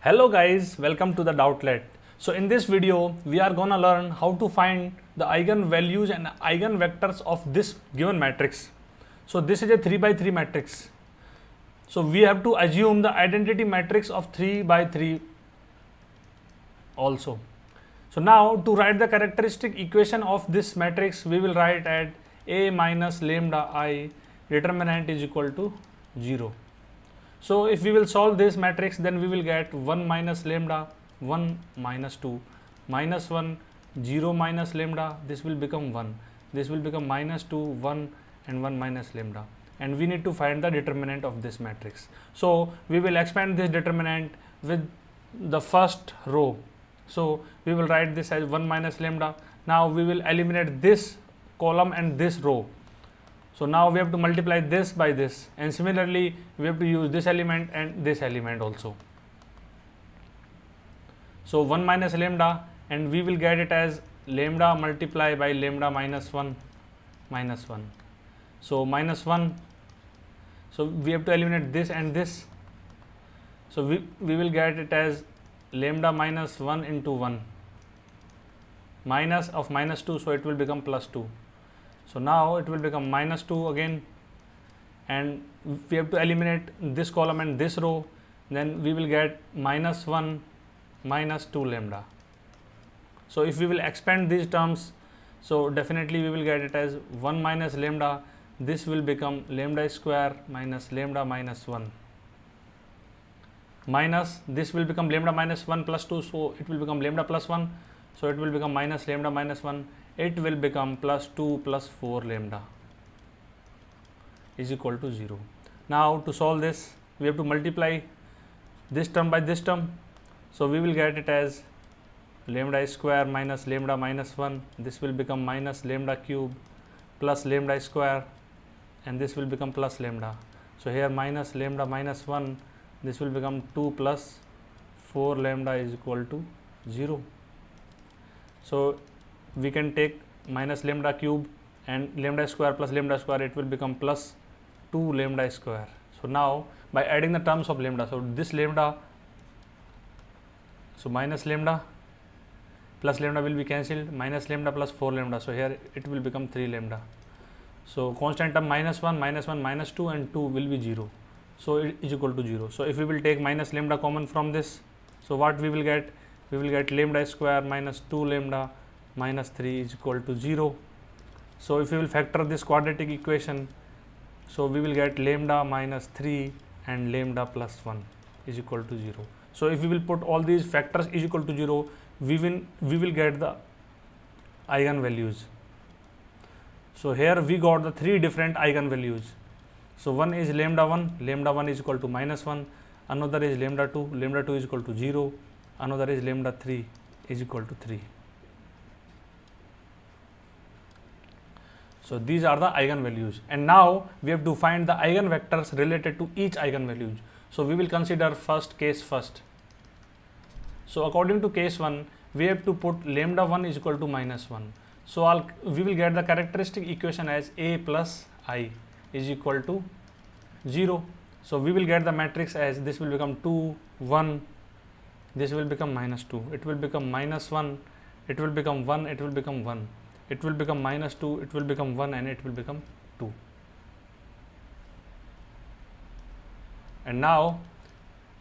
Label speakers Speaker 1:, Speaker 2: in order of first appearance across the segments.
Speaker 1: Hello guys, welcome to the Doubtlet. So in this video, we are gonna learn how to find the eigenvalues and eigenvectors of this given matrix. So this is a 3 by 3 matrix. So we have to assume the identity matrix of 3 by 3 also. So now to write the characteristic equation of this matrix, we will write at A minus lambda I determinant is equal to 0. So if we will solve this matrix, then we will get 1 minus lambda, 1 minus 2, minus 1, 0 minus lambda, this will become 1, this will become minus 2, 1 and 1 minus lambda, and we need to find the determinant of this matrix. So we will expand this determinant with the first row. So we will write this as 1 minus lambda. Now we will eliminate this column and this row. So now we have to multiply this by this, and similarly we have to use this element and this element also. So 1 minus lambda, and we will get it as lambda multiply by lambda minus 1 minus 1. So minus 1, so we have to eliminate this and this. So we will get it as lambda minus 1 into 1 minus of minus 2, so it will become plus 2. So now it will become minus 2 again, and we have to eliminate this column and this row, then we will get minus 1 minus 2 lambda. So if we will expand these terms, so definitely we will get it as 1 minus lambda, this will become lambda square minus lambda minus 1, minus this will become lambda minus 1 plus 2, so it will become lambda plus 1, so it will become minus lambda minus 1, it will become plus 2 plus 4 lambda is equal to 0. Now to solve this, we have to multiply this term by this term. So we will get it as lambda square minus lambda minus 1, this will become minus lambda cube plus lambda square, and this will become plus lambda. So here minus lambda minus 1, this will become 2 plus 4 lambda is equal to 0. So we can take minus lambda cube and lambda square plus lambda square, it will become plus 2 lambda square. So now by adding the terms of lambda, so this lambda, so minus lambda plus lambda will be cancelled, minus lambda plus 4 lambda, so here it will become 3 lambda. So constant term minus 1, minus 2 and 2 will be 0. So it is equal to 0. So if we will take minus lambda common from this, so what we will get? We will get lambda square minus 2 lambda minus 3 is equal to 0. So if we will factor this quadratic equation, so we will get lambda minus 3 and lambda plus 1 is equal to 0. So if we will put all these factors is equal to 0, we will get the eigenvalues. So here we got the 3 different eigenvalues. So one is lambda 1 is equal to minus 1, another is lambda 2 is equal to 0, another is lambda 3 is equal to 3. So these are the eigenvalues, and now we have to find the eigenvectors related to each eigenvalue. So we will consider first case first. So according to case 1, we have to put lambda 1 is equal to minus 1. So we will get the characteristic equation as A plus I is equal to 0. So we will get the matrix as this will become 2, 1, this will become minus 2, it will become minus 1, it will become 1, it will become 1, it will become minus 2, it will become 1, and it will become 2. And now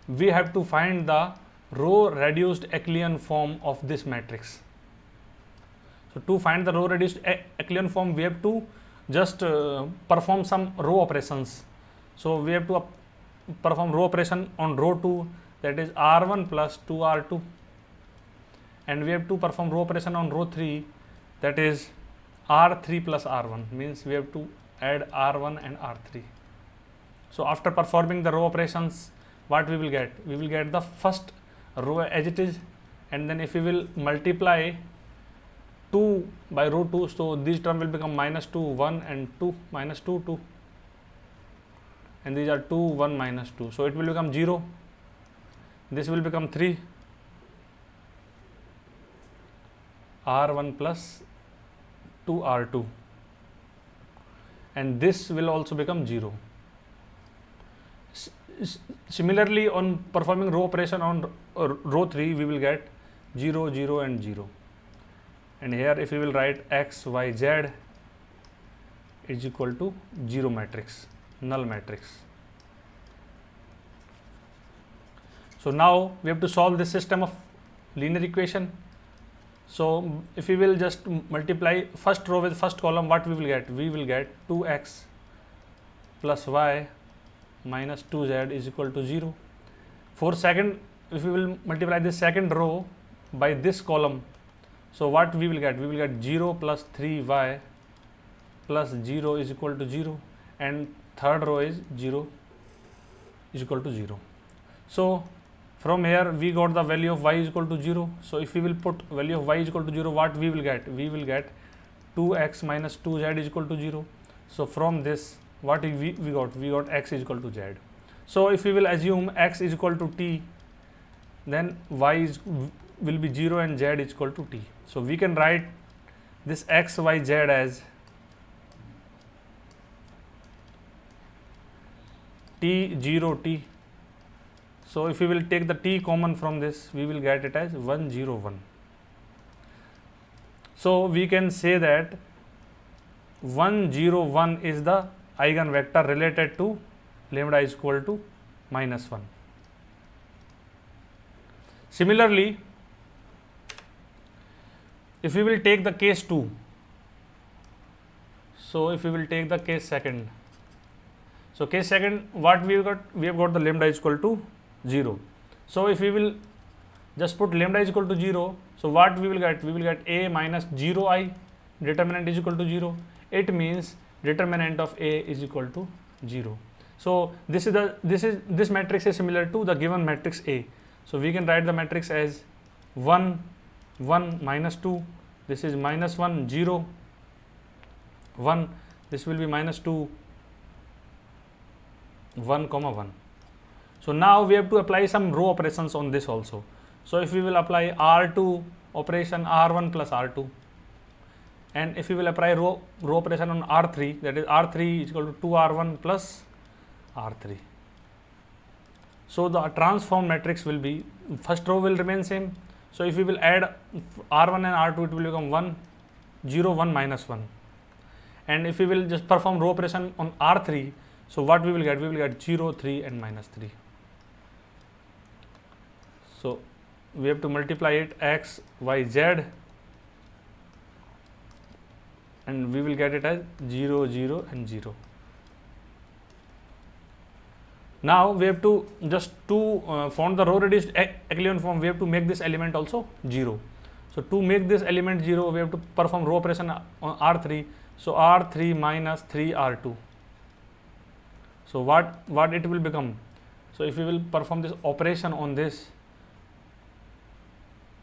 Speaker 1: we have to find the row reduced Echelon form of this matrix. So to find the row reduced Echelon form, we have to just perform some row operations. So we have to perform row operation on row 2, that is R1 plus 2R2, and we have to perform row operation on row 3, that is R3 plus R1, means we have to add R1 and R3. So after performing the row operations, what we will get? We will get the first row as it is, and then if we will multiply 2 by row 2, so this term will become minus 2, 1 and 2, minus 2, 2, and these are 2, 1, minus 2. So it will become 0, this will become 3, R1 plus 2R2, and this will also become 0. Similarly, on performing row operation on row 3, we will get 0, 0 and 0. And here if we will write x, y, z is equal to 0 matrix, null matrix. So now we have to solve this system of linear equation. So if we will just multiply first row with first column, what we will get? We will get 2x plus y minus 2z is equal to 0. For second, if we will multiply this second row by this column, so what we will get? We will get 0 plus 3y plus 0 is equal to 0, and third row is 0 is equal to 0. So from here we got the value of y is equal to 0. So if we will put value of y is equal to 0, what we will get? We will get 2x minus 2z is equal to 0. So from this, what we got? We got x is equal to z. So if we will assume x is equal to t, then y will be 0 and z is equal to t. So we can write this x, y, z as t 0 t. So if we will take the t common from this, we will get it as 1 0 1. So we can say that 1 0 1 is the eigenvector related to lambda is equal to minus 1. Similarly, if we will take the case 2, so if we will take the case second, so case second, what we have got? We have got the lambda is equal to 0. So if we will just put lambda is equal to 0, so what we will get? We will get a minus 0I, determinant is equal to 0. It means determinant of a is equal to 0. So this matrix is similar to the given matrix A. So we can write the matrix as 1 1 minus 2, this is minus 1 0 1, this will be minus 2 1 comma 1. So now we have to apply some row operations on this also. So if we will apply R2 operation, R1 plus R2, and if we will apply row operation on R3, that is R3 is equal to 2R1 plus R3. So the transform matrix will be, first row will remain same. So if we will add R1 and R2, it will become 1 0 1 minus 1. And if we will just perform row operation on R3, so what we will get? We will get 0 3 and minus 3. So we have to multiply it x, y, z, and we will get it as 0 0 and 0. Now we have to just found the row reduced echelon form, we have to make this element also 0. So to make this element 0, we have to perform row operation on R3. So R3 minus 3R2. So what it will become? So if we will perform this operation on this,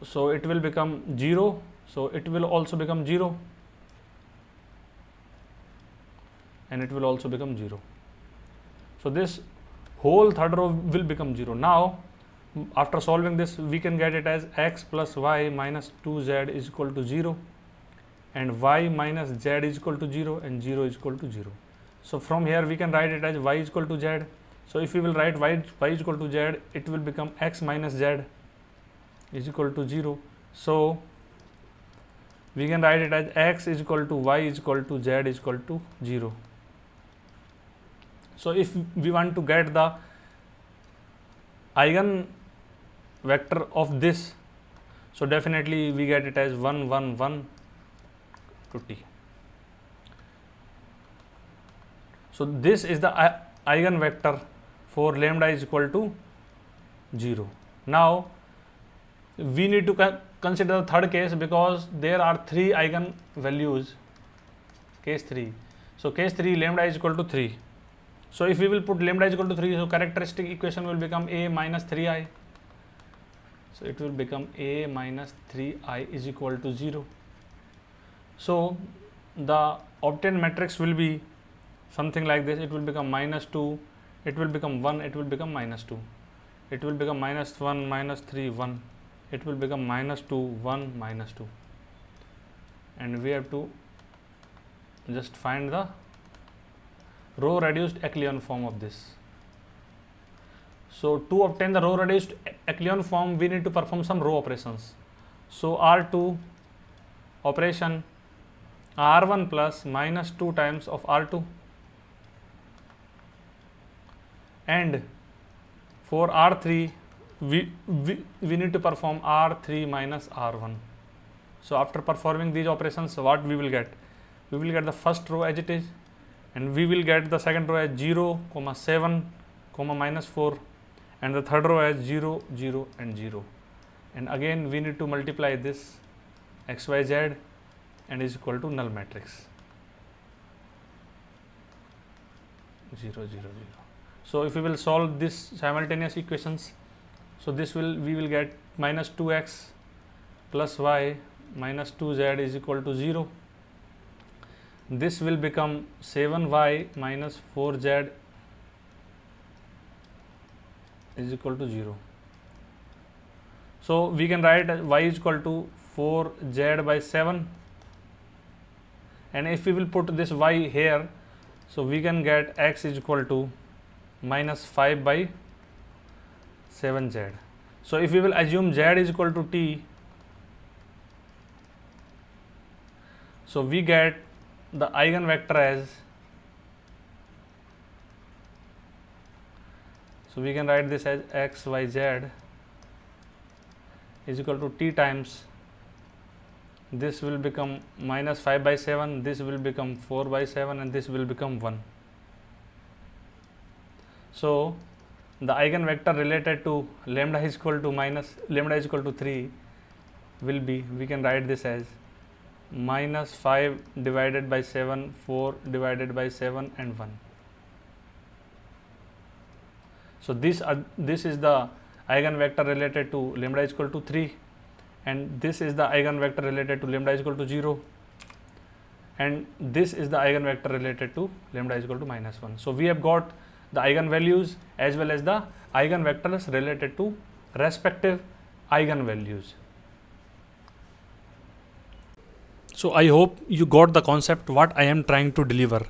Speaker 1: so it will become 0. So it will also become 0, and it will also become 0. So this whole third row will become 0. Now after solving this, we can get it as x plus y minus 2z is equal to 0, and y minus z is equal to 0, and 0 is equal to 0. So from here we can write it as y is equal to z. So if we will write y is equal to z, it will become x minus z is equal to 0. So we can write it as x is equal to y is equal to z is equal to 0. So if we want to get the eigen vector of this, so definitely we get it as 1 1 1 to t. So this is the eigen vector for lambda is equal to 0. Now we need to consider the third case, because there are 3 eigen values. Case 3. So case 3, lambda is equal to 3. So if we will put lambda is equal to 3, so characteristic equation will become a minus 3i. So it will become a minus 3i is equal to 0. So the obtained matrix will be something like this. It will become minus 2, it will become 1, it will become minus 2, it will become minus 1 minus 3 1, it will become minus 2 1 minus 2, and we have to just find the row reduced echelon form of this. So to obtain the row reduced echelon form, we need to perform some row operations. So R2 operation R1 plus minus 2 times of R2, and for R3 we need to perform R3 minus R1. So after performing these operations, what we will get? We will get the first row as it is, and we will get the second row as 0, 7, minus 4, and the third row as 0, 0 and 0. And again we need to multiply this XYZ and is equal to null matrix 0, 0, 0. So if we will solve this simultaneous equations, so this we will get minus 2x plus y minus 2z is equal to 0. This will become 7y minus 4z is equal to 0. So we can write y is equal to 4z by 7, and if we will put this y here, so we can get x is equal to minus 5 by 7z. So if we will assume z is equal to t, so we get the eigenvector as, so we can write this as x, y, z is equal to t times, this will become minus 5 by 7, this will become 4 by 7, and this will become 1. So the eigenvector related to lambda is equal to minus lambda is equal to 3 will be, we can write this as minus 5 divided by 7, 4 divided by 7 and 1. So this is the eigenvector related to lambda is equal to 3, and this is the eigenvector related to lambda is equal to 0, and this is the eigenvector related to lambda is equal to minus 1. So we have got the eigenvalues as well as the eigenvectors related to respective eigenvalues. So I hope you got the concept what I am trying to deliver.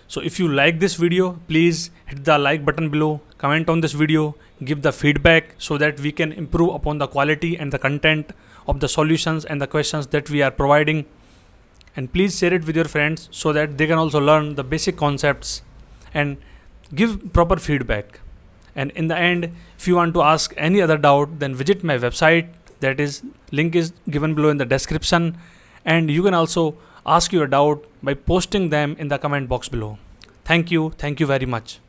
Speaker 1: So if you like this video, please hit the like button below, comment on this video, give the feedback so that we can improve upon the quality and the content of the solutions and the questions that we are providing. And please share it with your friends so that they can also learn the basic concepts and give proper feedback. And in the end, if you want to ask any other doubt, then visit my website, that is link is given below in the description, and you can also ask your doubt by posting them in the comment box below. Thank you very much.